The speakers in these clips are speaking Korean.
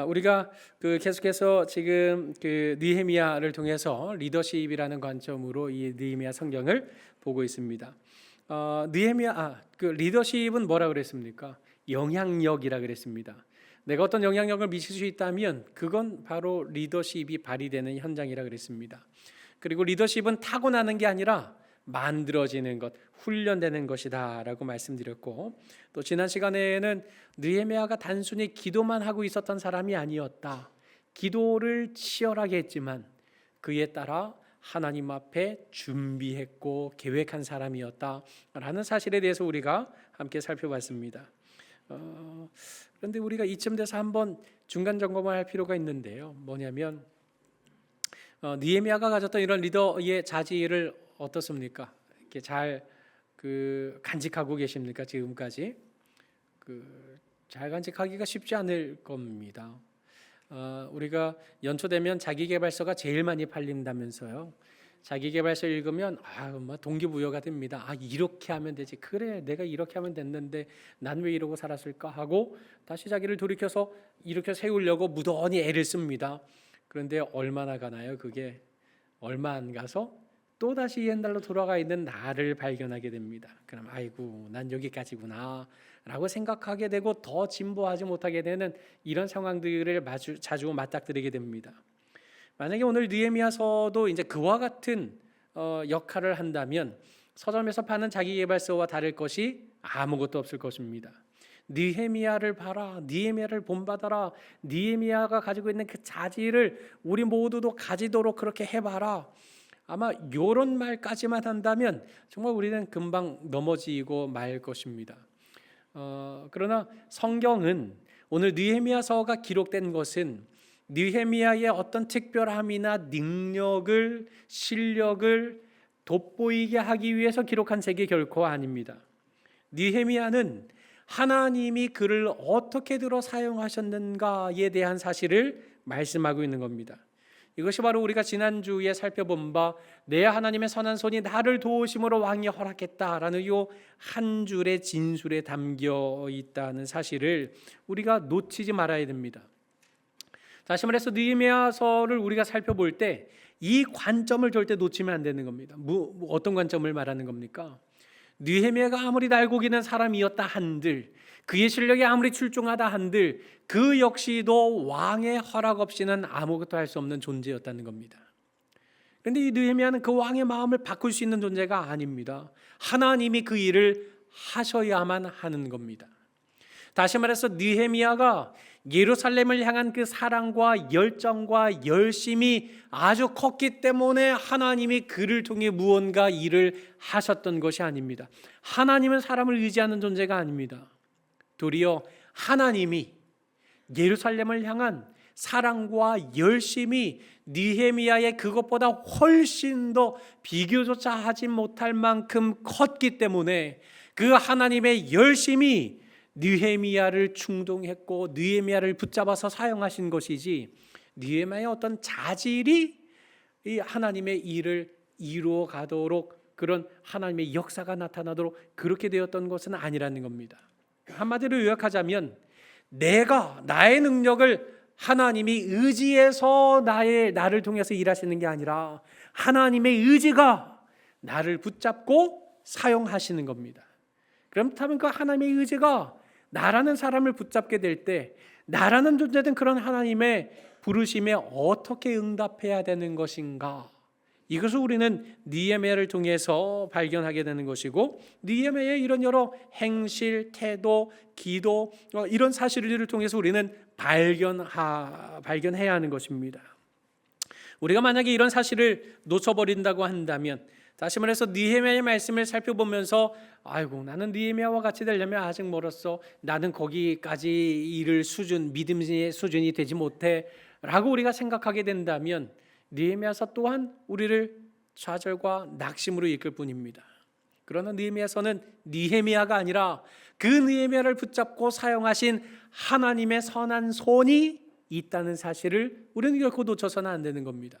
우리가 계속해서 지금 느헤미야를 통해서 리더십이라는 관점으로 이 느헤미야 성경을 보고 있습니다. 리더십은 뭐라 그랬습니까? 영향력이라 그랬습니다. 내가 어떤 영향력을 미칠 수 있다면 그건 바로 리더십이 발휘되는 현장이라 그랬습니다. 그리고 리더십은 타고나는 게 아니라 만들어지는 것, 훈련되는 것이다라고 말씀드렸고, 또 지난 시간에는 느헤미야가 단순히 기도만 하고 있었던 사람이 아니었다. 기도를 치열하게 했지만 그에 따라 하나님 앞에 준비했고 계획한 사람이었다라는 사실에 대해서 우리가 함께 살펴봤습니다. 그런데 우리가 이쯤 돼서 한번 중간 점검을 할 필요가 있는데요. 뭐냐면 느헤미야가 가졌던 이런 리더의 자질을 어떻습니까? 이렇게 잘 간직하고 계십니까? 지금까지 잘 간직하기가 쉽지 않을 겁니다. 우리가 연초되면 자기계발서가 제일 많이 팔린다면서요. 자기계발서 읽으면 동기부여가 됩니다. 이렇게 하면 되지. 그래, 내가 이렇게 하면 됐는데 난 왜 이러고 살았을까 하고 다시 자기를 돌이켜서 이렇게 세우려고 무던히 애를 씁니다. 그런데 얼마나 가나요? 그게 얼마 안 가서 또다시 옛날로 돌아가 있는 나를 발견하게 됩니다. 그럼 아이고 난 여기까지구나 라고 생각하게 되고 더 진보하지 못하게 되는 이런 상황들을 자주 맞닥뜨리게 됩니다. 만약에 오늘 느헤미야서도 이제 그와 같은 역할을 한다면 서점에서 파는 자기계발서와 다를 것이 아무것도 없을 것입니다. 느헤미야를 봐라, 느헤미야를 본받아라, 느헤미야가 가지고 있는 그 자질을 우리 모두도 가지도록 그렇게 해봐라. 아마 이런 말까지만 한다면 정말 우리는 금방 넘어지고 말 것입니다. 그러나 성경은 오늘 느헤미야서가 기록된 것은 느헤미야의 어떤 특별함이나 능력을, 실력을 돋보이게 하기 위해서 기록한 책이 결코 아닙니다. 느헤미야는 하나님이 그를 어떻게 들어 사용하셨는가에 대한 사실을 말씀하고 있는 겁니다. 이것이 바로 우리가 지난주에 살펴본 바 내 하나님의 선한 손이 나를 도우심으로 왕이 허락했다라는 이 한 줄의 진술에 담겨 있다는 사실을 우리가 놓치지 말아야 됩니다. 다시 말해서 느헤미야서를 우리가 살펴볼 때 이 관점을 절대 놓치면 안 되는 겁니다. 어떤 관점을 말하는 겁니까? 느헤미야가 아무리 날고기는 사람이었다 한들, 그의 실력이 아무리 출중하다 한들 그 역시도 왕의 허락 없이는 아무것도 할 수 없는 존재였다는 겁니다. 그런데 이 느헤미야는 그 왕의 마음을 바꿀 수 있는 존재가 아닙니다. 하나님이 그 일을 하셔야만 하는 겁니다. 다시 말해서 느헤미야가 예루살렘을 향한 그 사랑과 열정과 열심이 아주 컸기 때문에 하나님이 그를 통해 무언가 일을 하셨던 것이 아닙니다. 하나님은 사람을 의지하는 존재가 아닙니다. 도리어 하나님이 예루살렘을 향한 사랑과 열심이 느헤미야의 그것보다 훨씬 더 비교조차 하지 못할 만큼 컸기 때문에 그 하나님의 열심이 느헤미야를 충동했고 느헤미야를 붙잡아서 사용하신 것이지, 느헤미야의 어떤 자질이 이 하나님의 일을 이루어 가도록, 그런 하나님의 역사가 나타나도록 그렇게 되었던 것은 아니라는 겁니다. 한마디로 요약하자면 나의 능력을 하나님이 의지해서 나를 통해서 일하시는 게 아니라 하나님의 의지가 나를 붙잡고 사용하시는 겁니다. 그렇다면 그 하나님의 의지가 나라는 사람을 붙잡게 될 때 나라는 존재든 그런 하나님의 부르심에 어떻게 응답해야 되는 것인가, 이것을 우리는 느헤미야를 통해서 발견하게 되는 것이고, 느헤미야의 이런 여러 행실, 태도, 기도, 이런 사실들을 통해서 우리는 발견해야 하는 것입니다. 우리가 만약에 이런 사실을 놓쳐버린다고 한다면, 다시 말해서 느헤미야의 말씀을 살펴보면서 나는 느헤미야와 같이 되려면 아직 멀었어, 나는 거기까지 이를 믿음의 수준이 되지 못해 라고 우리가 생각하게 된다면 느헤미야서 또한 우리를 좌절과 낙심으로 이끌 뿐입니다. 그러나 느헤미야서는 느헤미야가 아니라 그 느헤미야를 붙잡고 사용하신 하나님의 선한 손이 있다는 사실을 우리는 결코 놓쳐서는 안 되는 겁니다.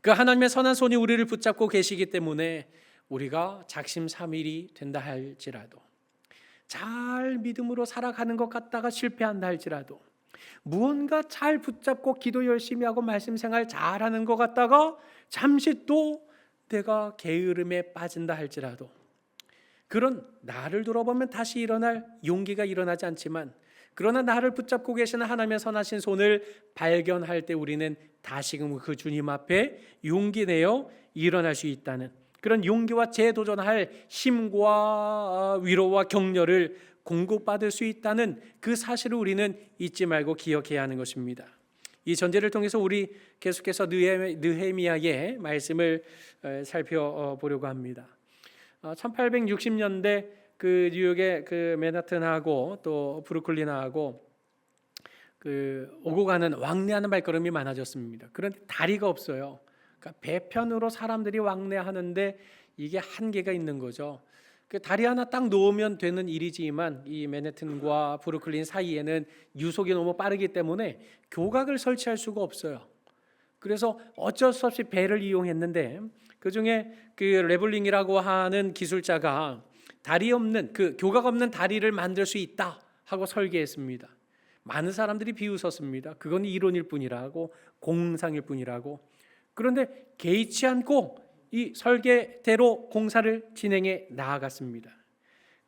그 하나님의 선한 손이 우리를 붙잡고 계시기 때문에 우리가 작심삼일이 된다 할지라도, 잘 믿음으로 살아가는 것 같다가 실패한다 할지라도, 무언가 잘 붙잡고 기도 열심히 하고 말씀 생활 잘하는 것 같다가 잠시 또 내가 게으름에 빠진다 할지라도 그런 나를 돌아보면 다시 일어날 용기가 일어나지 않지만, 그러나 나를 붙잡고 계시는 하나님의 선하신 손을 발견할 때 우리는 다시금 그 주님 앞에 용기 내어 일어날 수 있다는 그런 용기와 재도전할 힘과 위로와 격려를 공급받을 수 있다는 그 사실을 우리는 잊지 말고 기억해야 하는 것입니다. 이 전제를 통해서 우리 계속해서 느헤미야의 말씀을 살펴보려고 합니다. 1860년대 그 뉴욕의 그 맨하튼하고 또 브루클린하고 그 오고 가는 왕래하는 발걸음이 많아졌습니다. 그런데 다리가 없어요. 그러니까 배편으로 사람들이 왕래하는데 이게 한계가 있는 거죠. 그 다리 하나 딱 놓으면 되는 일이지만 이 맨해튼과 브루클린 사이에는 유속이 너무 빠르기 때문에 교각을 설치할 수가 없어요. 그래서 어쩔 수 없이 배를 이용했는데 그중에 그 레블링이라고 하는 기술자가 다리 없는 그 교각 없는 다리를 만들 수 있다 하고 설계했습니다. 많은 사람들이 비웃었습니다. 그건 이론일 뿐이라고, 공상일 뿐이라고. 그런데 개의치 않고 이 설계대로 공사를 진행해 나아갔습니다.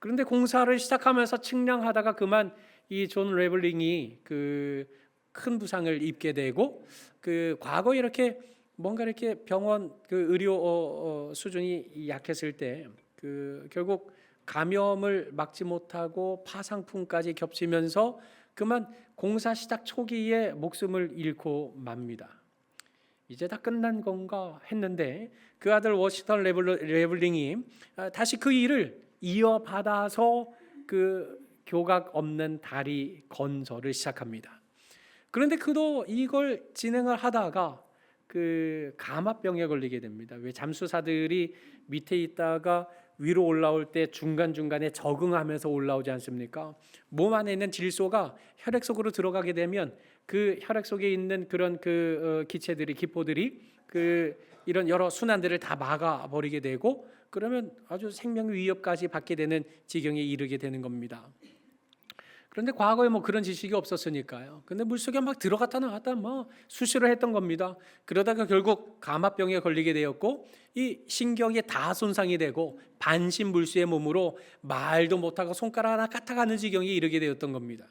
그런데 공사를 시작하면서 측량하다가 그만 이 존 레블링이 그 큰 부상을 입게 되고, 그 과거에 이렇게 뭔가 이렇게 병원 그 의료 수준이 약했을 때 그 결국 감염을 막지 못하고 파상풍까지 겹치면서 그만 공사 시작 초기에 목숨을 잃고 맙니다. 이제 다 끝난 건가 했는데 그 아들 워싱턴 레블링이 다시 그 일을 이어받아서 그 교각 없는 다리 건설을 시작합니다. 그런데 그도 이걸 진행을 하다가 그 감압병에 걸리게 됩니다. 왜 잠수사들이 밑에 있다가 위로 올라올 때 중간중간에 적응하면서 올라오지 않습니까? 몸 안에 있는 질소가 혈액 속으로 들어가게 되면 그 혈액 속에 있는 그런 그 기체들이, 기포들이 그 이런 여러 순환들을 다 막아버리게 되고, 그러면 아주 생명 위협까지 받게 되는 지경에 이르게 되는 겁니다. 그런데 과거에 뭐 그런 지식이 없었으니까요. 근데 물속에 막 들어갔다 나왔다 뭐 수시로 했던 겁니다. 그러다가 결국 감압병에 걸리게 되었고, 이 신경이 다 손상이 되고 반신불수의 몸으로 말도 못하고 손가락 하나 까딱하는 지경에 이르게 되었던 겁니다.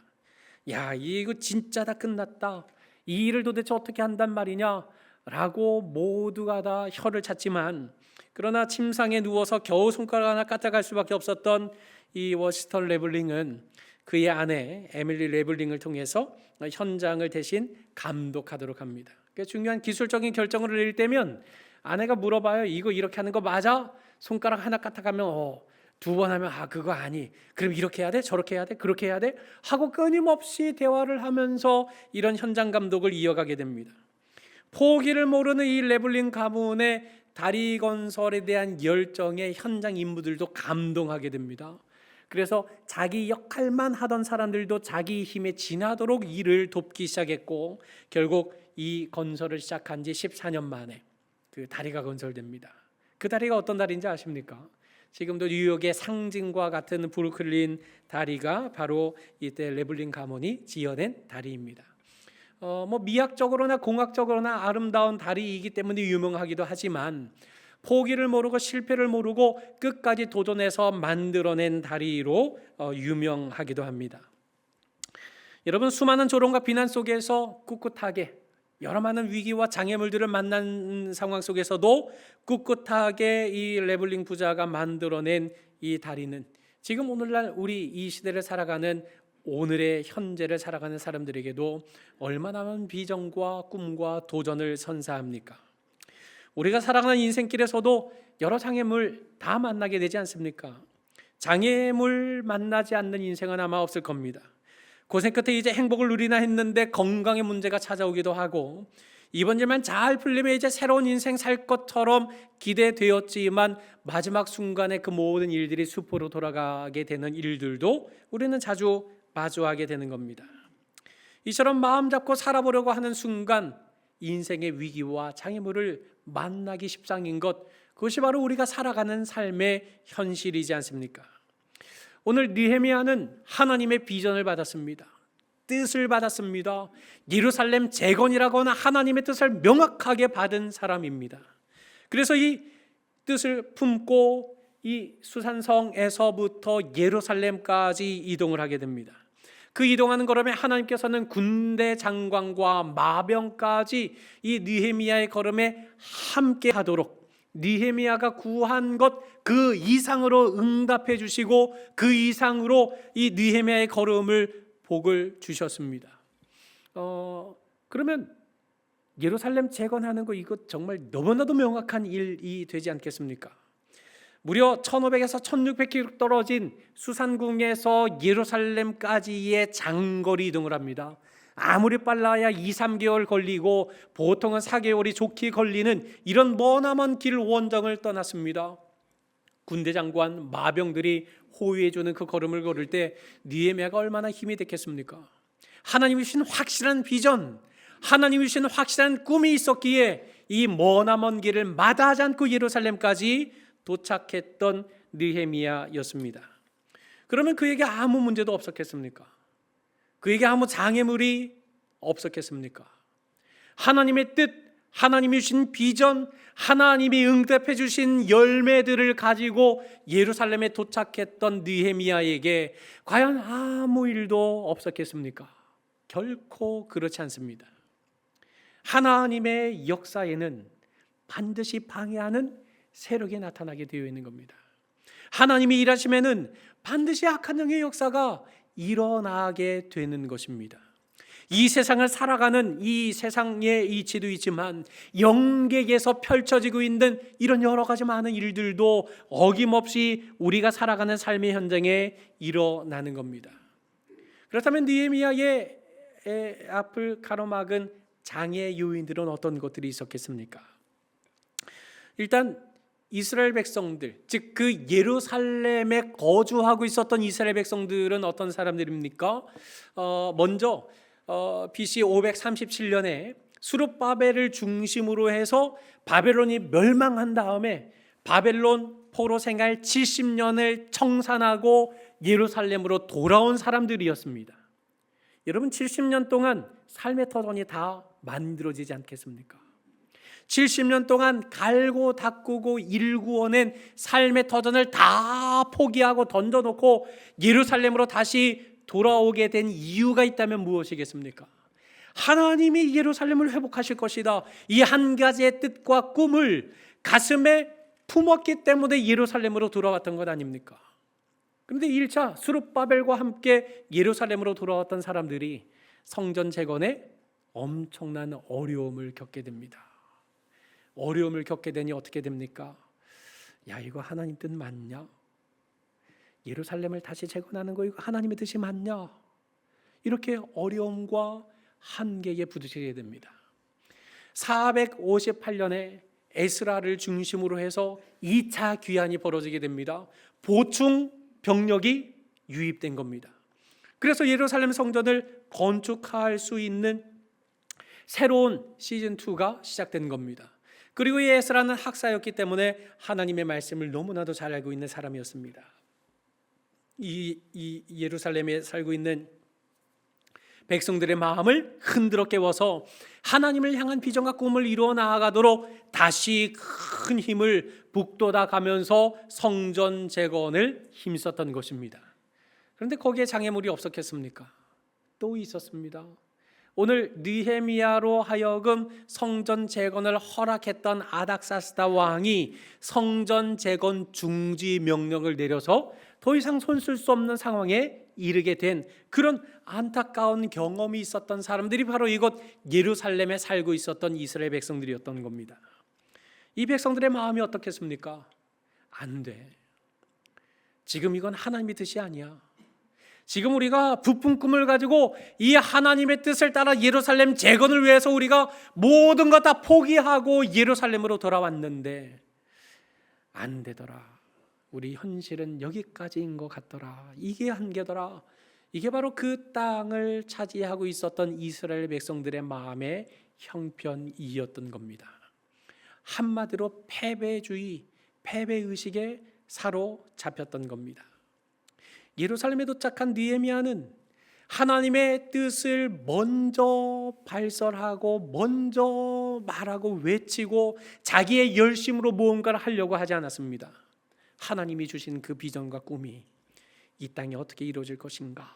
야, 이거 진짜 다 끝났다. 이 일을 도대체 어떻게 한단 말이냐? 라고 모두가 다 혀를 찼지만, 그러나 침상에 누워서 겨우 손가락 하나 까딱할 수밖에 없었던 이 워싱턴 레블링은 그의 아내 에밀리 레블링을 통해서 현장을 대신 감독하도록 합니다. 그러니까 중요한 기술적인 결정을 내릴 때면 아내가 물어봐요. 이거 이렇게 하는 거 맞아? 손가락 하나 까딱하면 두 번 하면 그거 아니. 그럼 이렇게 해야 돼? 저렇게 해야 돼? 그렇게 해야 돼? 하고 끊임없이 대화를 하면서 이런 현장 감독을 이어가게 됩니다. 포기를 모르는 이 레블링 가문의 다리 건설에 대한 열정에 현장 인부들도 감동하게 됩니다. 그래서 자기 역할만 하던 사람들도 자기 힘에 지나도록 일을 돕기 시작했고, 결국 이 건설을 시작한 지 14년 만에 그 다리가 건설됩니다. 그 다리가 어떤 다리인지 아십니까? 지금도 뉴욕의 상징과 같은 브루클린 다리가 바로 이때 레블링 가문이 지어낸 다리입니다. 뭐 미학적으로나 공학적으로나 아름다운 다리이기 때문에 유명하기도 하지만, 포기를 모르고 실패를 모르고 끝까지 도전해서 만들어낸 다리로 유명하기도 합니다. 여러분, 수많은 조롱과 비난 속에서 꿋꿋하게 여러 많은 위기와 장애물들을 만난 상황 속에서도 꿋꿋하게 이 레블링 부자가 만들어낸 이 다리는 지금 오늘날 우리 이 시대를 살아가는, 오늘의 현재를 살아가는 사람들에게도 얼마나 많은 비전과 꿈과 도전을 선사합니까? 우리가 살아가는 인생길에서도 여러 장애물 다 만나게 되지 않습니까? 장애물 만나지 않는 인생은 아마 없을 겁니다. 고생 끝에 이제 행복을 누리나 했는데 건강의 문제가 찾아오기도 하고, 이번 일만 잘 풀리면 이제 새로운 인생 살 것처럼 기대되었지만 마지막 순간에 그 모든 일들이 수포로 돌아가게 되는 일들도 우리는 자주 마주하게 되는 겁니다. 이처럼 마음 잡고 살아보려고 하는 순간 인생의 위기와 장애물을 만나기 십상인 것, 그것이 바로 우리가 살아가는 삶의 현실이지 않습니까? 오늘 느헤미야는 하나님의 비전을 받았습니다. 뜻을 받았습니다. 예루살렘 재건이라고 하는 하나님의 뜻을 명확하게 받은 사람입니다. 그래서 이 뜻을 품고 이 수산성에서부터 예루살렘까지 이동을 하게 됩니다. 그 이동하는 걸음에 하나님께서는 군대 장관과 마병까지 이 느헤미야의 걸음에 함께 하도록, 느헤미야가 구한 것 그 이상으로 응답해 주시고 그 이상으로 이 느헤미야의 걸음을 복을 주셨습니다. 그러면 예루살렘 재건하는 거 이거 정말 너무나도 명확한 일이 되지 않겠습니까? 무려 1500에서 1600km 떨어진 수산궁에서 예루살렘까지의 장거리 이동을 합니다. 아무리 빨라야 2-3개월 걸리고 보통은 4개월이 좋게 걸리는 이런 머나먼 길 원정을 떠났습니다. 군대 장관, 마병들이 호위해주는 그 걸음을 걸을 때 느헤미야가 얼마나 힘이 됐겠습니까? 하나님이 주신 확실한 비전, 하나님이 주신 확실한 꿈이 있었기에 이 머나먼 길을 마다하지 않고 예루살렘까지 도착했던 느헤미야였습니다. 그러면 그에게 아무 문제도 없었겠습니까? 그에게 아무 장애물이 없었겠습니까? 하나님의 뜻, 하나님이 주신 비전, 하나님이 응답해 주신 열매들을 가지고 예루살렘에 도착했던 느헤미야에게 과연 아무 일도 없었겠습니까? 결코 그렇지 않습니다. 하나님의 역사에는 반드시 방해하는 세력이 나타나게 되어 있는 겁니다. 하나님이 일하시면은 반드시 악한 영의 역사가 일어나게 되는 것입니다. 이 세상을 살아가는 이 세상의 이치도 있지만 영계에서 펼쳐지고 있는 이런 여러 가지 많은 일들도 어김없이 우리가 살아가는 삶의 현장에 일어나는 겁니다. 그렇다면 느헤미야의 앞을 가로막은 장애 요인들은 어떤 것들이 있었겠습니까? 일단 이스라엘 백성들, 즉 그 예루살렘에 거주하고 있었던 이스라엘 백성들은 어떤 사람들입니까? 먼저 BC 537년에 수룹바벨을 중심으로 해서 바벨론이 멸망한 다음에 바벨론 포로 생활 70년을 청산하고 예루살렘으로 돌아온 사람들이었습니다. 여러분 70년 동안 삶의 터전이 다 만들어지지 않겠습니까? 70년 동안 갈고 닦고 일구어낸 삶의 터전을 다 포기하고 던져놓고 예루살렘으로 다시 돌아오게 된 이유가 있다면 무엇이겠습니까? 하나님이 예루살렘을 회복하실 것이다. 이 한 가지의 뜻과 꿈을 가슴에 품었기 때문에 예루살렘으로 돌아왔던 것 아닙니까? 그런데 1차 수룹바벨과 함께 예루살렘으로 돌아왔던 사람들이 성전 재건에 엄청난 어려움을 겪게 됩니다. 어려움을 겪게 되니 어떻게 됩니까? 야, 이거 하나님 뜻 맞냐? 예루살렘을 다시 재건하는 거 이거 하나님의 뜻이 맞냐? 이렇게 어려움과 한계에 부딪히게 됩니다. 458년에 에스라를 중심으로 해서 2차 귀환이 벌어지게 됩니다. 보충 병력이 유입된 겁니다. 그래서 예루살렘 성전을 건축할 수 있는 새로운 시즌2가 시작된 겁니다. 그리고 이 에스라는 학사였기 때문에 하나님의 말씀을 너무나도 잘 알고 있는 사람이었습니다. 이 예루살렘에 살고 있는 백성들의 마음을 흔들어 깨워서 하나님을 향한 비전과 꿈을 이루어 나아가도록 다시 큰 힘을 북돋아 가면서 성전 재건을 힘썼던 것입니다. 그런데 거기에 장애물이 없었겠습니까? 또 있었습니다. 오늘 느헤미야로 하여금 성전 재건을 허락했던 아닥사스다 왕이 성전 재건 중지 명령을 내려서 더 이상 손 쓸 수 없는 상황에 이르게 된 그런 안타까운 경험이 있었던 사람들이 바로 이곳 예루살렘에 살고 있었던 이스라엘 백성들이었던 겁니다. 이 백성들의 마음이 어떻겠습니까? 안 돼. 지금 이건 하나님의 뜻이 아니야. 지금 우리가 부푼 꿈을 가지고 이 하나님의 뜻을 따라 예루살렘 재건을 위해서 우리가 모든 것 다 포기하고 예루살렘으로 돌아왔는데 안 되더라. 우리 현실은 여기까지인 것 같더라. 이게 한계더라. 이게 바로 그 땅을 차지하고 있었던 이스라엘 백성들의 마음의 형편이었던 겁니다. 한마디로 패배주의, 패배의식에 사로잡혔던 겁니다. 예루살렘에 도착한 느헤미야는 하나님의 뜻을 먼저 발설하고 먼저 말하고 외치고 자기의 열심으로 무언가를 하려고 하지 않았습니다. 하나님이 주신 그 비전과 꿈이 이 땅에 어떻게 이루어질 것인가,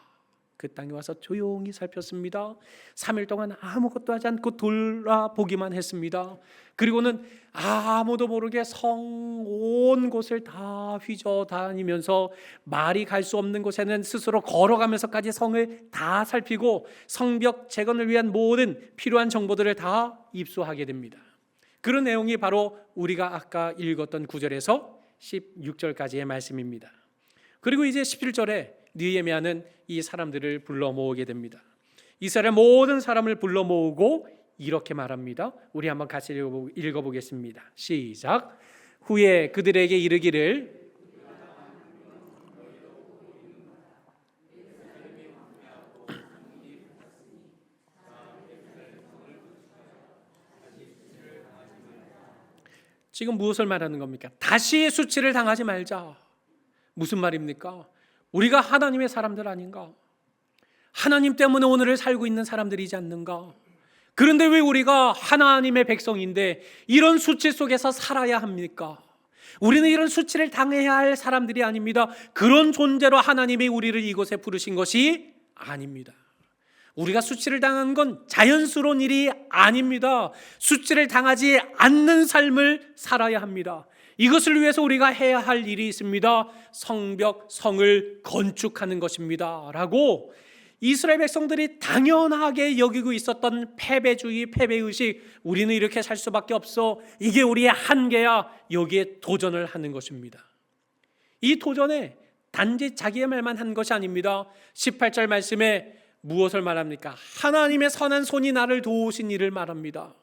그 땅에 와서 조용히 살폈습니다. 3일 동안 아무것도 하지 않고 돌아보기만 했습니다. 그리고는 아무도 모르게 성 온 곳을 다 휘저 다니면서 말이 갈 수 없는 곳에는 스스로 걸어가면서까지 성을 다 살피고 성벽 재건을 위한 모든 필요한 정보들을 다 입수하게 됩니다. 그런 내용이 바로 우리가 아까 읽었던 9절에서 16절까지의 말씀입니다. 그리고 이제 17절에 느헤미야는 이 사람들을 불러 모으게 됩니다. 이스라엘 모든 사람을 불러 모으고 이렇게 말합니다. 우리 한번 같이 읽어보겠습니다. 시작. 후에 그들에게 이르기를 지금 무엇을 말하는 겁니까? 다시 수치를 당하지 말자. 무슨 말입니까? 우리가 하나님의 사람들 아닌가? 하나님 때문에 오늘을 살고 있는 사람들이지 않는가? 그런데 왜 우리가 하나님의 백성인데 이런 수치 속에서 살아야 합니까? 우리는 이런 수치를 당해야 할 사람들이 아닙니다. 그런 존재로 하나님이 우리를 이곳에 부르신 것이 아닙니다. 우리가 수치를 당하는 건 자연스러운 일이 아닙니다. 수치를 당하지 않는 삶을 살아야 합니다. 이것을 위해서 우리가 해야 할 일이 있습니다. 성벽, 성을 건축하는 것입니다 라고 이스라엘 백성들이 당연하게 여기고 있었던 패배주의, 패배의식, 우리는 이렇게 살 수밖에 없어, 이게 우리의 한계야, 여기에 도전을 하는 것입니다. 이 도전에 단지 자기의 말만 한 것이 아닙니다. 18절 말씀에 무엇을 말합니까? 하나님의 선한 손이 나를 도우신 일을 말합니다.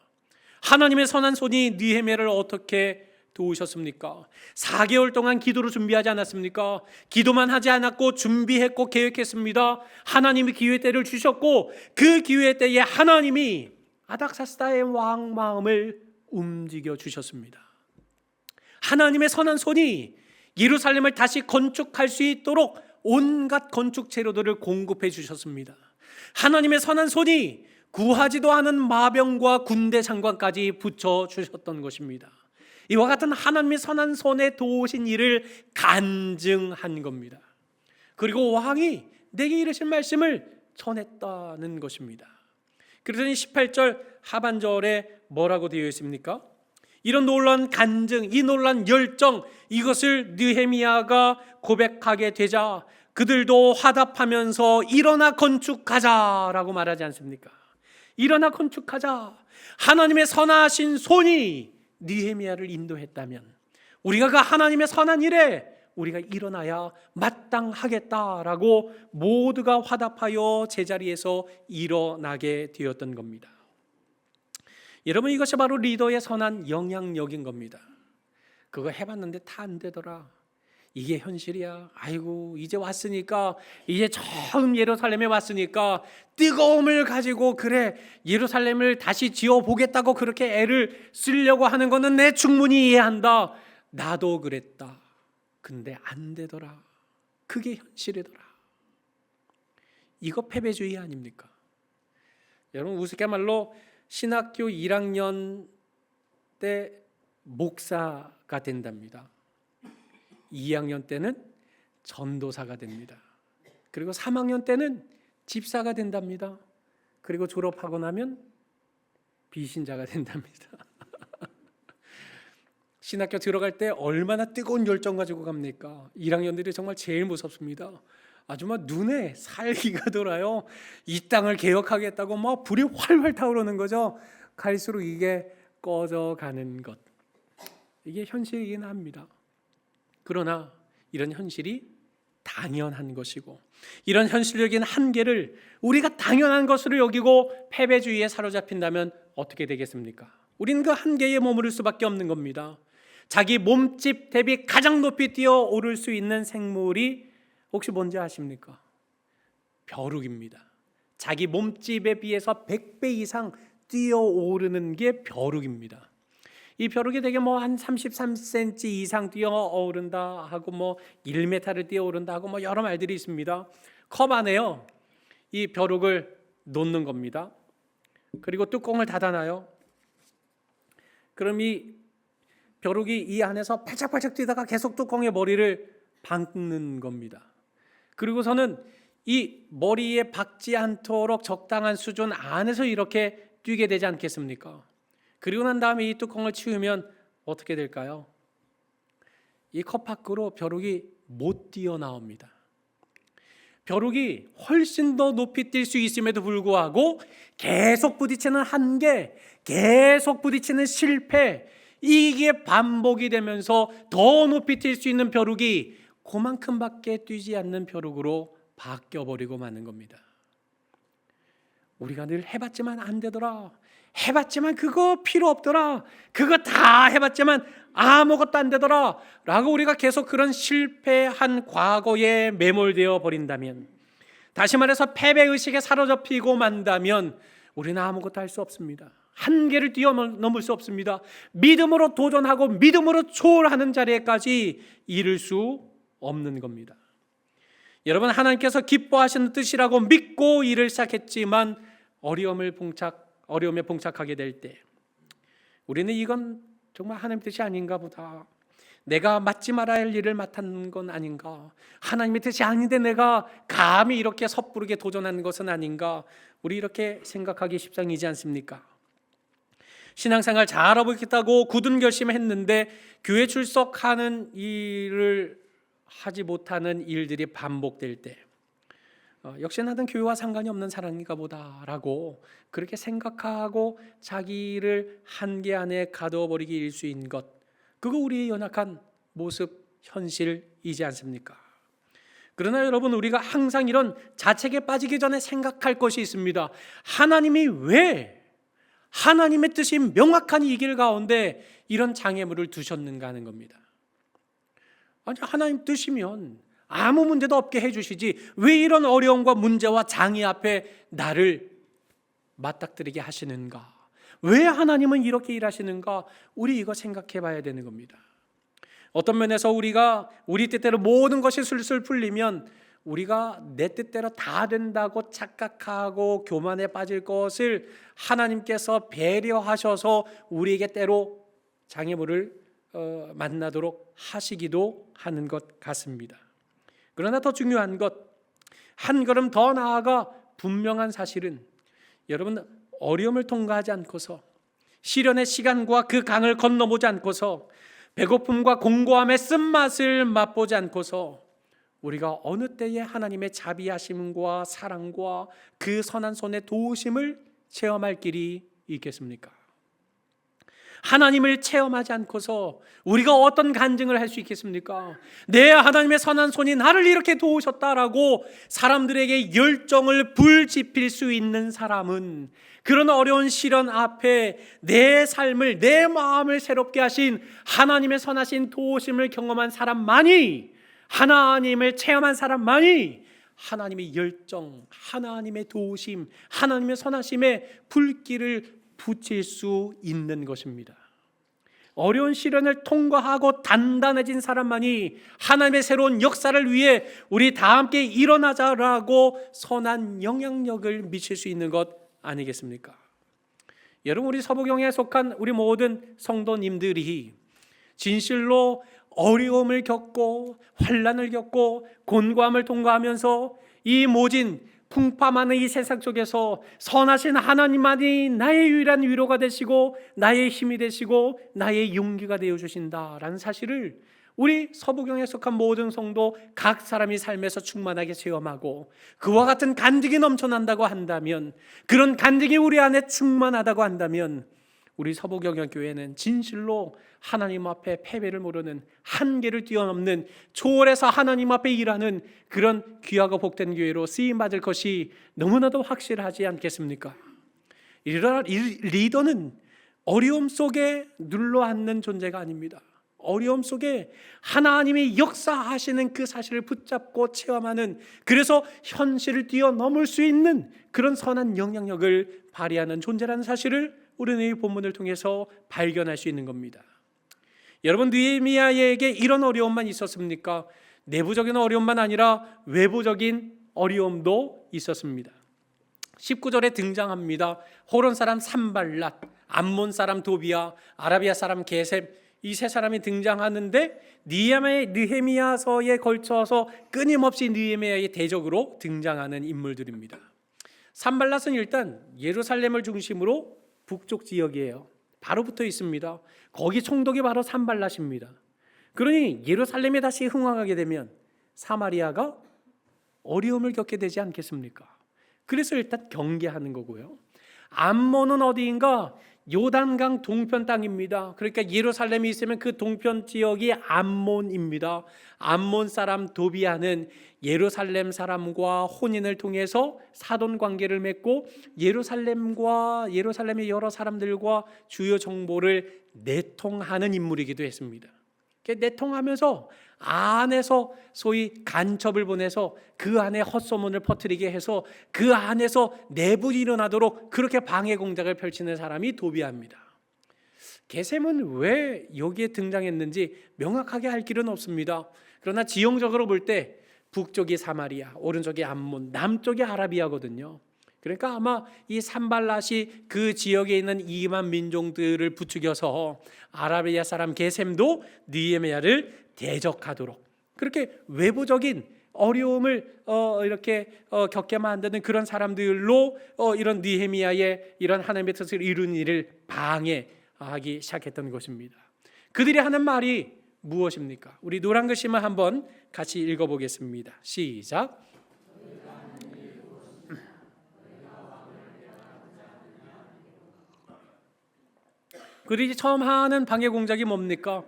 하나님의 선한 손이 느헤미야를 어떻게 도우셨습니까? 4개월 동안 기도로 준비하지 않았습니까? 기도만 하지 않았고 준비했고 계획했습니다. 하나님이 기회 때를 주셨고 그 기회 때에 하나님이 아닥사스다의 왕 마음을 움직여 주셨습니다. 하나님의 선한 손이 예루살렘을 다시 건축할 수 있도록 온갖 건축 재료들을 공급해 주셨습니다. 하나님의 선한 손이 구하지도 않은 마병과 군대 장관까지 붙여 주셨던 것입니다. 이와 같은 하나님의 선한 손에 도우신 일을 간증한 겁니다. 그리고 왕이 내게 이르신 말씀을 전했다는 것입니다. 그러더니 18절 하반절에 뭐라고 되어 있습니까? 이런 놀라운 간증, 이 놀라운 열정, 이것을 느헤미야가 고백하게 되자 그들도 화답하면서 일어나 건축하자라고 말하지 않습니까? 일어나 건축하자. 하나님의 선하신 손이 느헤미야를 인도했다면 우리가 그 하나님의 선한 일에 우리가 일어나야 마땅하겠다라고 모두가 화답하여 제자리에서 일어나게 되었던 겁니다. 여러분, 이것이 바로 리더의 선한 영향력인 겁니다. 그거 해봤는데 다 안 되더라. 이게 현실이야. 아이고, 이제 왔으니까, 이제 처음 예루살렘에 왔으니까 뜨거움을 가지고 그래 예루살렘을 다시 지어보겠다고 그렇게 애를 쓰려고 하는 거는 내 충분히 이해한다. 나도 그랬다. 근데 안 되더라. 그게 현실이더라. 이거 패배주의 아닙니까? 여러분, 우스갯말로 신학교 1학년 때 목사가 된답니다. 2학년 때는 전도사가 됩니다. 그리고 3학년 때는 집사가 된답니다. 그리고 졸업하고 나면 비신자가 된답니다. 신학교 들어갈 때 얼마나 뜨거운 열정 가지고 갑니까? 1학년들이 정말 제일 무섭습니다. 아주 막 눈에 살기가 돌아요. 이 땅을 개혁하겠다고 막 불이 활활 타오르는 거죠. 갈수록 이게 꺼져가는 것. 이게 현실이긴 합니다. 그러나 이런 현실이 당연한 것이고 이런 현실적인 한계를 우리가 당연한 것으로 여기고 패배주의에 사로잡힌다면 어떻게 되겠습니까? 우리는 그 한계에 머무를 수밖에 없는 겁니다. 자기 몸집 대비 가장 높이 뛰어오를 수 있는 생물이 혹시 뭔지 아십니까? 벼룩입니다. 자기 몸집에 비해서 100배 이상 뛰어오르는 게 벼룩입니다. 이 벼룩이 되게 한 33cm 이상 뛰어오른다 하고 1m를 뛰어오른다 하고 여러 말들이 있습니다. 컵 안에요. 이 벼룩을 놓는 겁니다. 그리고 뚜껑을 닫아놔요. 그럼 이 벼룩이 이 안에서 팔짝팔짝 뛰다가 계속 뚜껑에 머리를 박는 겁니다. 그리고서는 이 머리에 박지 않도록 적당한 수준 안에서 이렇게 뛰게 되지 않겠습니까? 그리고 난 다음에 이 뚜껑을 치우면 어떻게 될까요? 이 컵 밖으로 벼룩이 못 뛰어나옵니다. 벼룩이 훨씬 더 높이 뛸 수 있음에도 불구하고 계속 부딪히는 한계, 계속 부딪히는 실패, 이게 반복이 되면서 더 높이 뛸 수 있는 벼룩이 그만큼밖에 뛰지 않는 벼룩으로 바뀌어버리고 마는 겁니다. 우리가 늘 해봤지만 안 되더라, 해봤지만 그거 필요 없더라, 그거 다 해봤지만 아무것도 안 되더라 라고 우리가 계속 그런 실패한 과거에 매몰되어 버린다면, 다시 말해서 패배의식에 사로잡히고 만다면 우리는 아무것도 할 수 없습니다. 한계를 뛰어넘을 수 없습니다. 믿음으로 도전하고 믿음으로 초월하는 자리에까지 이를 수 없는 겁니다. 여러분, 하나님께서 기뻐하시는 뜻이라고 믿고 일을 시작했지만 어려움에 봉착하게 될 때 우리는 이건 정말 하나님 뜻이 아닌가 보다, 내가 맡지 말아야 할 일을 맡은 건 아닌가, 하나님의 뜻이 아닌데 내가 감히 이렇게 섣부르게 도전하는 것은 아닌가, 우리 이렇게 생각하기 십상이지 않습니까? 신앙생활 잘하고 있겠다고 굳은 결심했는데 교회 출석하는 일을 하지 못하는 일들이 반복될 때 역시 나는 교회와 상관이 없는 사람인가 보다라고 그렇게 생각하고 자기를 한계 안에 가둬버리기 일수인 것, 그거 우리의 연약한 모습, 현실이지 않습니까? 그러나 여러분, 우리가 항상 이런 자책에 빠지기 전에 생각할 것이 있습니다. 하나님이 왜 하나님의 뜻이 명확한 이 길 가운데 이런 장애물을 두셨는가 하는 겁니다. 아니, 하나님 뜻이면 아무 문제도 없게 해주시지 왜 이런 어려움과 문제와 장애 앞에 나를 맞닥뜨리게 하시는가, 왜 하나님은 이렇게 일하시는가, 우리 이거 생각해 봐야 되는 겁니다. 어떤 면에서 우리가 우리 뜻대로 모든 것이 술술 풀리면 우리가 내 뜻대로 다 된다고 착각하고 교만에 빠질 것을 하나님께서 배려하셔서 우리에게 때로 장애물을 만나도록 하시기도 하는 것 같습니다. 그러나 더 중요한 것, 한 걸음 더 나아가 분명한 사실은 여러분, 어려움을 통과하지 않고서, 시련의 시간과 그 강을 건너보지 않고서, 배고픔과 공고함의 쓴맛을 맛보지 않고서 우리가 어느 때에 하나님의 자비하심과 사랑과 그 선한 손의 도우심을 체험할 길이 있겠습니까? 하나님을 체험하지 않고서 우리가 어떤 간증을 할 수 있겠습니까? 내 하나님의 선한 손이 나를 이렇게 도우셨다라고 사람들에게 열정을 불지필 수 있는 사람은, 그런 어려운 시련 앞에 내 삶을, 내 마음을 새롭게 하신 하나님의 선하신 도우심을 경험한 사람만이, 하나님을 체험한 사람만이 하나님의 열정, 하나님의 도우심, 하나님의 선하심에 불길을 붙일 수 있는 것입니다. 어려운 시련을 통과하고 단단해진 사람만이 하나님의 새로운 역사를 위해 우리 다 함께 일어나자라고 선한 영향력을 미칠 수 있는 것 아니겠습니까? 여러분, 우리 서부경에 속한 우리 모든 성도님들이 진실로 어려움을 겪고 환난을 겪고 곤고함을 통과하면서 이 모진 풍파많은 이 세상 속에서 선하신 하나님만이 나의 유일한 위로가 되시고 나의 힘이 되시고 나의 용기가 되어 주신다라는 사실을 우리 서부경에 속한 모든 성도 각 사람이 삶에서 충만하게 체험하고 그와 같은 간증이 넘쳐난다고 한다면, 그런 간증이 우리 안에 충만하다고 한다면 우리 서부경영 교회는 진실로 하나님 앞에 패배를 모르는, 한계를 뛰어넘는, 초월해서 하나님 앞에 일하는 그런 귀하고 복된 교회로 쓰임받을 것이 너무나도 확실하지 않겠습니까? 리더는 어려움 속에 눌러앉는 존재가 아닙니다. 어려움 속에 하나님이 역사하시는 그 사실을 붙잡고 체험하는, 그래서 현실을 뛰어넘을 수 있는 그런 선한 영향력을 발휘하는 존재라는 사실을 우리는 이 본문을 통해서 발견할 수 있는 겁니다. 여러분, 느헤미야에게 이런 어려움만 있었습니까? 내부적인 어려움만 아니라 외부적인 어려움도 있었습니다. 19절에 등장합니다. 호론 사람 산발랏, 암몬 사람 도비야, 아라비아 사람 게셈, 이 세 사람이 등장하는데 느헤미야서에 걸쳐서 끊임없이 느헤미야의 대적으로 등장하는 인물들입니다. 산발랏은 일단 예루살렘을 중심으로 북쪽 지역이에요. 바로 붙어 있습니다. 거기 총독이 바로 산발랏입니다. 그러니 예루살렘에 다시 흥왕하게 되면 사마리아가 어려움을 겪게 되지 않겠습니까? 그래서 일단 경계하는 거고요. 암몬은 어디인가? 요단강 동편 땅입니다. 그러니까 예루살렘이 있으면 그 동편 지역이 암몬입니다. 암몬 사람 도비아는 예루살렘 사람과 혼인을 통해서 사돈 관계를 맺고 예루살렘의 여러 사람들과 주요 정보를 내통하는 인물이기도 했습니다. 내통하면서 안에서 소위 간첩을 보내서 그 안에 헛소문을 퍼뜨리게 해서 그 안에서 내분이 일어나도록 그렇게 방해 공작을 펼치는 사람이 도비아입니다. 게셈은 왜 여기에 등장했는지 명확하게 알 길은 없습니다. 그러나 지형적으로 볼 때 북쪽이 사마리아, 오른쪽이 암몬, 남쪽이 아라비아거든요. 그러니까 아마 이 산발랏이 그 지역에 있는 이만 민족들을 부추겨서 아라비아 사람 게셈도 느헤미야를 대적하도록 그렇게 외부적인 어려움을 이렇게 겪게 만드는 그런 사람들로 이런 느헤미야의 이런 하나님의 뜻을 이루는 일을 방해하기 시작했던 것입니다. 그들이 하는 말이 무엇입니까? 우리 노란 글씨만 한번 같이 읽어보겠습니다. 시작. 그들이 처음 하는 방해 공작이 뭡니까?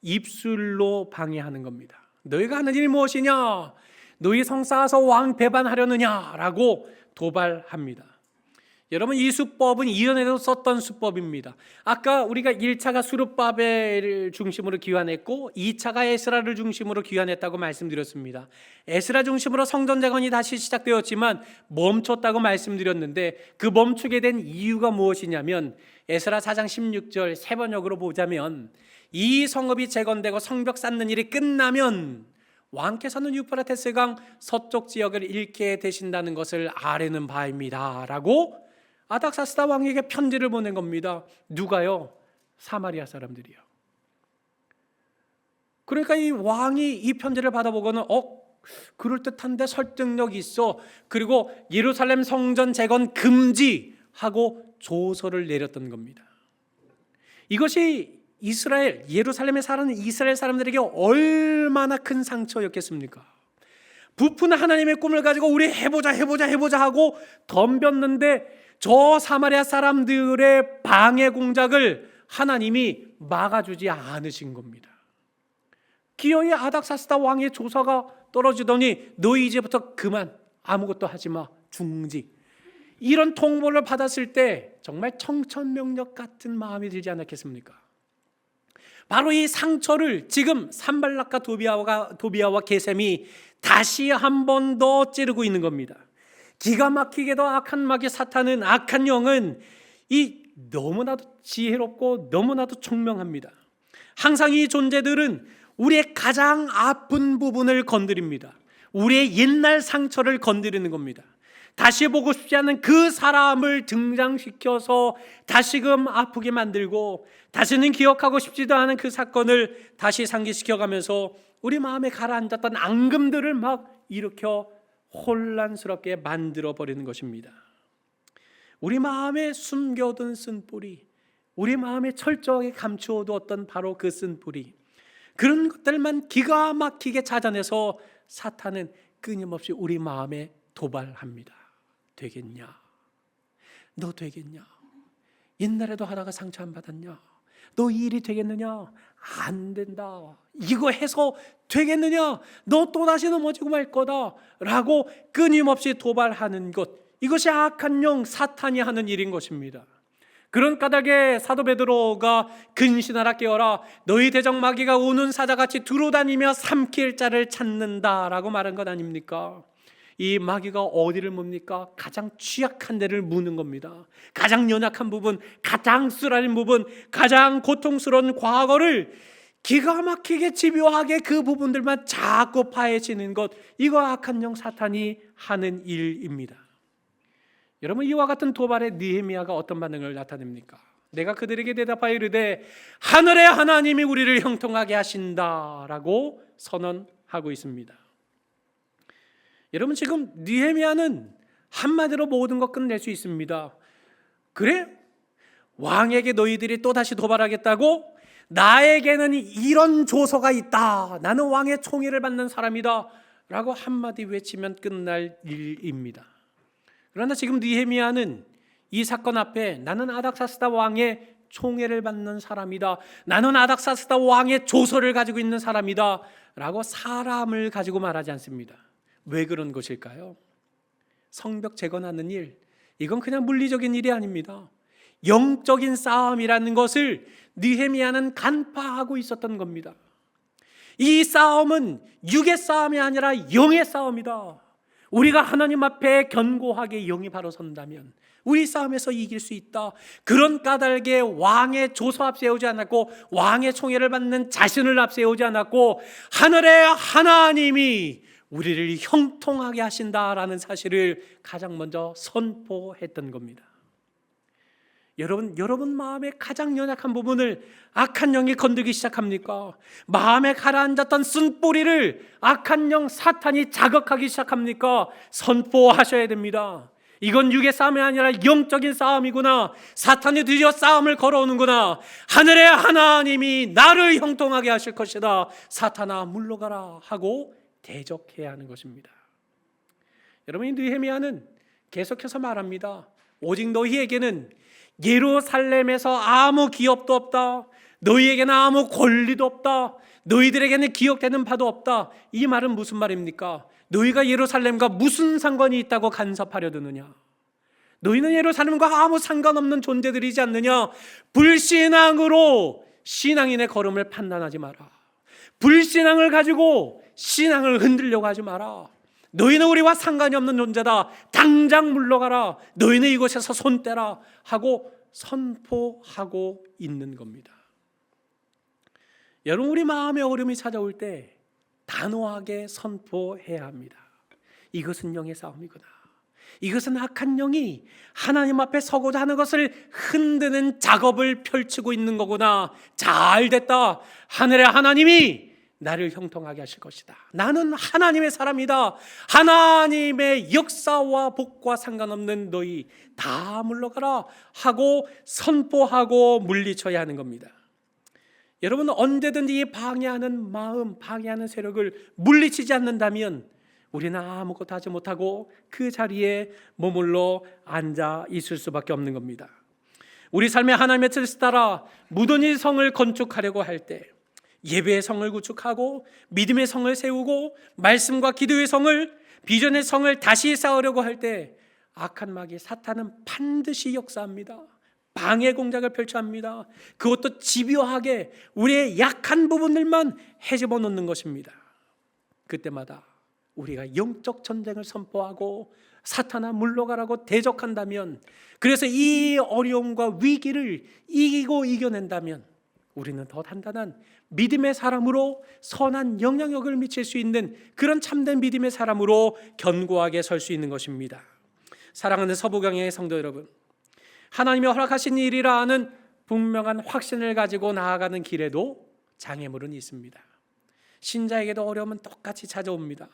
입술로 방해하는 겁니다. 너희가 하는 일이 무엇이냐? 너희 성 쌓아서 왕 배반하려느냐? 라고 도발합니다. 여러분, 이 수법은 이전에도 썼던 수법입니다. 아까 우리가 1차가 스룹바벨을 중심으로 귀환했고 2차가 에스라를 중심으로 귀환했다고 말씀드렸습니다. 에스라 중심으로 성전 재건이 다시 시작되었지만 멈췄다고 말씀드렸는데 그 멈추게 된 이유가 무엇이냐면 에스라 4장 16절 세 번역으로 보자면 이 성읍이 재건되고 성벽 쌓는 일이 끝나면 왕께서는 유프라테스 강 서쪽 지역을 잃게 되신다는 것을 아뢰는 바입니다 라고 아닥사스다 왕에게 편지를 보낸 겁니다. 누가요? 사마리아 사람들이요. 그러니까 이 왕이 이 편지를 받아보고는 그럴듯한데 설득력이 있어. 그리고 예루살렘 성전 재건 금지하고 조서를 내렸던 겁니다. 이것이 예루살렘에 사는 이스라엘 사람들에게 얼마나 큰 상처였겠습니까? 부푼 하나님의 꿈을 가지고 우리 해보자 하고 덤볐는데 저 사마리아 사람들의 방해 공작을 하나님이 막아주지 않으신 겁니다. 기어이 아닥사스다 왕의 조사가 떨어지더니 너희 이제부터 그만, 아무것도 하지 마, 중지. 이런 통보를 받았을 때 정말 청천명력 같은 마음이 들지 않았겠습니까? 바로 이 상처를 지금 산발랏과 도비아와 게셈이 다시 한 번 더 찌르고 있는 겁니다. 기가 막히게도 악한 마귀 사탄은, 악한 영은 너무나도 지혜롭고 너무나도 총명합니다. 항상 이 존재들은 우리의 가장 아픈 부분을 건드립니다. 우리의 옛날 상처를 건드리는 겁니다. 다시 보고 싶지 않은 그 사람을 등장시켜서 다시금 아프게 만들고 다시는 기억하고 싶지도 않은 그 사건을 다시 상기시켜가면서 우리 마음에 가라앉았던 앙금들을 막 일으켜 혼란스럽게 만들어버리는 것입니다. 우리 마음에 숨겨둔 쓴뿌리, 우리 마음에 철저하게 감추어두었던 바로 그 쓴뿌리, 그런 것들만 기가 막히게 찾아내서 사탄은 끊임없이 우리 마음에 도발합니다. 되겠냐? 너 되겠냐? 옛날에도 하다가 상처 안 받았냐? 너 이 일이 되겠느냐? 안 된다. 이거 해서 되겠느냐? 너 또다시 넘어지고 말 거다 라고 끊임없이 도발하는 것, 이것이 악한 영 사탄이 하는 일인 것입니다. 그런 까닭에 사도 베드로가 근신하라 깨어라, 너희 대적 마귀가 우는 사자같이 두루다니며 삼킬 자를 찾는다라고 말한 것 아닙니까? 이 마귀가 어디를 뭡니까? 가장 취약한 데를 무는 겁니다. 가장 연약한 부분, 가장 쓰라린 부분, 가장 고통스러운 과거를 기가 막히게 집요하게 그 부분들만 자꾸 파헤치는 것, 이거 악한 영 사탄이 하는 일입니다. 여러분, 이와 같은 도발에 느헤미야가 어떤 반응을 나타냅니까? 내가 그들에게 대답하여 이르되 하늘의 하나님이 우리를 형통하게 하신다라고 선언하고 있습니다. 여러분, 지금 느헤미야는 한마디로 모든 것 끝낼 수 있습니다. 그래? 왕에게 너희들이 또다시 도발하겠다고? 나에게는 이런 조서가 있다. 나는 왕의 총애를 받는 사람이다 라고 한마디 외치면 끝날 일입니다. 그러나 지금 느헤미야는 이 사건 앞에 나는 아닥사스다 왕의 총애를 받는 사람이다, 나는 아닥사스다 왕의 조서를 가지고 있는 사람이다 라고 사람을 가지고 말하지 않습니다. 왜 그런 것일까요? 성벽 재건하는 일, 이건 그냥 물리적인 일이 아닙니다. 영적인 싸움이라는 것을 느헤미야는 간파하고 있었던 겁니다. 이 싸움은 육의 싸움이 아니라 영의 싸움이다. 우리가 하나님 앞에 견고하게 영이 바로 선다면 우리 싸움에서 이길 수 있다. 그런 까닭에 왕의 조서 앞세우지 않았고 왕의 총애를 받는 자신을 앞세우지 않았고 하늘의 하나님이 우리를 형통하게 하신다라는 사실을 가장 먼저 선포했던 겁니다. 여러분 마음의 가장 연약한 부분을 악한 영이 건들기 시작합니까? 마음에 가라앉았던 쓴뿌리를 악한 영 사탄이 자극하기 시작합니까? 선포하셔야 됩니다. 이건 육의 싸움이 아니라 영적인 싸움이구나. 사탄이 드디어 싸움을 걸어오는구나. 하늘의 하나님이 나를 형통하게 하실 것이다. 사탄아 물러가라 하고 대적해야 하는 것입니다. 여러분, 느헤미야는 계속해서 말합니다. 오직 너희에게는 예루살렘에서 아무 기업도 없다. 너희에게는 아무 권리도 없다. 너희들에게는 기억되는 바도 없다. 이 말은 무슨 말입니까? 너희가 예루살렘과 무슨 상관이 있다고 간섭하려 드느냐? 너희는 예루살렘과 아무 상관없는 존재들이지 않느냐? 불신앙으로 신앙인의 걸음을 판단하지 마라. 불신앙을 가지고 신앙을 흔들려고 하지 마라. 너희는 우리와 상관이 없는 존재다. 당장 물러가라. 너희는 이곳에서 손 떼라 하고 선포하고 있는 겁니다. 여러분, 우리 마음의 어려움이 찾아올 때 단호하게 선포해야 합니다. 이것은 영의 싸움이구나. 이것은 악한 영이 하나님 앞에 서고자 하는 것을 흔드는 작업을 펼치고 있는 거구나. 잘 됐다. 하늘의 하나님이 나를 형통하게 하실 것이다. 나는 하나님의 사람이다. 하나님의 역사와 복과 상관없는 너희 다 물러가라 하고 선포하고 물리쳐야 하는 겁니다. 여러분, 언제든지 이 방해하는 마음, 방해하는 세력을 물리치지 않는다면 우리는 아무것도 하지 못하고 그 자리에 머물러 앉아 있을 수밖에 없는 겁니다. 우리 삶의 하나님의 뜻을 따라 무던히 성을 건축하려고 할 때, 예배의 성을 구축하고 믿음의 성을 세우고 말씀과 기도의 성을, 비전의 성을 다시 쌓으려고 할 때 악한 마귀 사탄은 반드시 역사합니다. 방해 공작을 펼쳐합니다. 그것도 집요하게 우리의 약한 부분들만 헤집어 놓는 것입니다. 그때마다 우리가 영적 전쟁을 선포하고 사탄아 물러가라고 대적한다면, 그래서 이 어려움과 위기를 이기고 이겨낸다면 우리는 더 단단한 믿음의 사람으로 선한 영향력을 미칠 수 있는 그런 참된 믿음의 사람으로 견고하게 설 수 있는 것입니다. 사랑하는 서부경의 성도 여러분, 하나님이 허락하신 일이라 하는 분명한 확신을 가지고 나아가는 길에도 장애물은 있습니다. 신자에게도 어려움은 똑같이 찾아옵니다.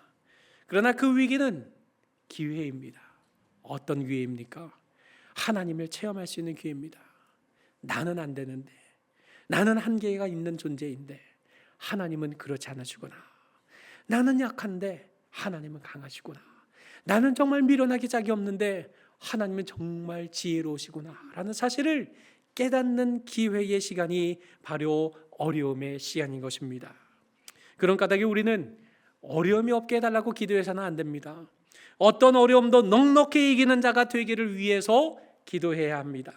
그러나 그 위기는 기회입니다. 어떤 기회입니까? 하나님을 체험할 수 있는 기회입니다. 나는 안 되는데, 나는 한계가 있는 존재인데 하나님은 그렇지 않으시구나. 나는 약한데 하나님은 강하시구나. 나는 정말 미련하기 짝이 없는데 하나님은 정말 지혜로우시구나 라는 사실을 깨닫는 기회의 시간이 바로 어려움의 시간인 것입니다. 그런 까닭에 우리는 어려움이 없게 해달라고 기도해서는 안 됩니다. 어떤 어려움도 넉넉히 이기는 자가 되기를 위해서 기도해야 합니다.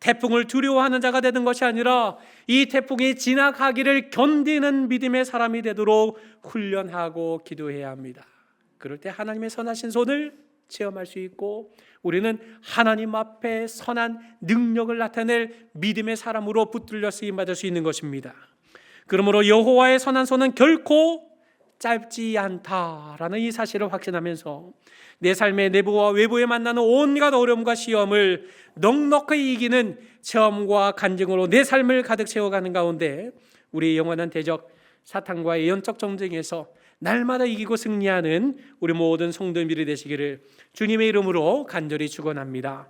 태풍을 두려워하는 자가 되는 것이 아니라 이 태풍이 지나가기를 견디는 믿음의 사람이 되도록 훈련하고 기도해야 합니다. 그럴 때 하나님의 선하신 손을 체험할 수 있고 우리는 하나님 앞에 선한 능력을 나타낼 믿음의 사람으로 붙들려 쓰임받을 수 있는 것입니다. 그러므로 여호와의 선한 손은 결코 짧지 않다라는 이 사실을 확신하면서 내 삶의 내부와 외부에 만나는 온갖 어려움과 시험을 넉넉히 이기는 체험과 간증으로 내 삶을 가득 채워가는 가운데 우리의 영원한 대적 사탄과의 영적 전쟁에서 날마다 이기고 승리하는 우리 모든 성도들이 되시기를 주님의 이름으로 간절히 축원합니다.